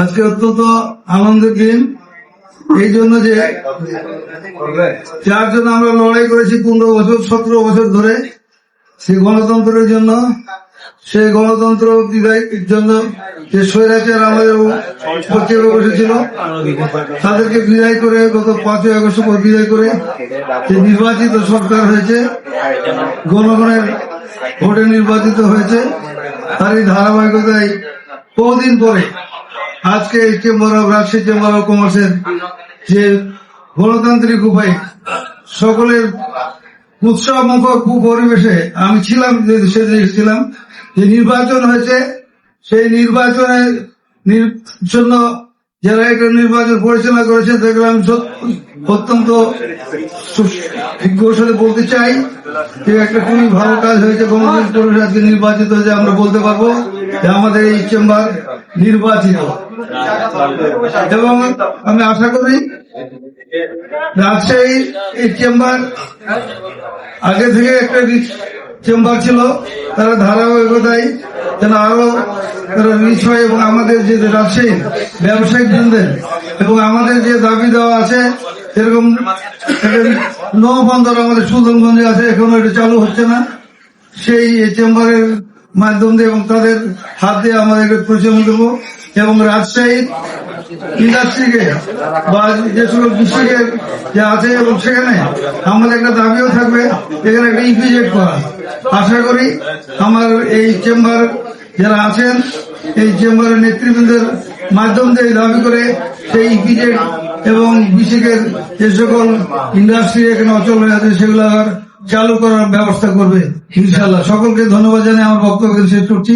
আজকে অত্যন্ত আনন্দের দিন, এই জন্য যে যার জন্য আমরা লড়াই করেছি 15 বছর 17 বছর ধরে, সেই গণতন্ত্রের জন্য, সেই গণতন্ত্র বিদায়ের জন্য যে স্বৈরাচার আমাদের চেপে বসেছিল তাদেরকে বিদায় করে গত 5ই আগস্ট বিদায় করে যে নির্বাচিত সরকার হয়েছে, জনগণের ভোটে নির্বাচিত হয়েছে, তার এই ধারাবাহিকতায় বহুদিন পরে আজকে এই chamber of Rajshahi chamber of কমার্সের যে গণতান্ত্রিক উপায় সকলের উৎসব মুখর পরিবেশে আমি ছিলাম, ছিলাম যে নির্বাচন হয়েছে, সেই নির্বাচনের জন্য যারা একটা নির্বাচন পরিচালনা করেছে তাদেরকে আমি অত্যন্ত বিজ্ঞর সাথে বলতে চাই যে একটা খুবই ভালো কাজ হয়েছে। গণতন্ত্র পরিবেশে আজকে নির্বাচিত হয়েছে, আমরা বলতে পারবো যে আমাদের এই চেম্বার নির্বাচিত। এবং আমি আশা করি রাজশাহী এই চেম্বার আগে থেকে একটা চেম্বার ছিল, তারা ধারাবাহিকতায় যেন আরো তারা রিচ হয় এবং আমাদের যে রাজশাহীর ব্যবসায়িক বৃন্দের এবং আমাদের যে দাবি দেওয়া আছে, এরকম নৌবন্দর আমাদের সুলতানগঞ্জে আছে, এখনো এটা চালু হচ্ছে না, সেই চেম্বারের মাধ্যম দিয়ে এবং তাদের হাত দিয়ে আমাদের পরিচালনা দেবো। এবং রাজশাহীর ইন্ডাস্ট্রিকে বা যে সকল ডিস্ট্রিক্টের যে আছে এবং সেখানে আমাদের একটা দাবিও থাকবে, এখানে একটা ইপিজেড করা। আশা করি আমার এই চেম্বার যারা আছেন, এই চেম্বারের নেতৃবৃন্দের মাধ্যম দিয়ে দাবি করে সেই ইপিজেড এবং বিসিকের যে সকল ইন্ডাস্ট্রি এখানে অচল হয়ে আছে সেগুলো আবার চালু করার ব্যবস্থা করবে ইনশাল্লাহ। সকলকে ধন্যবাদ জানিয়ে আমার বক্তব্য শেষ করছি।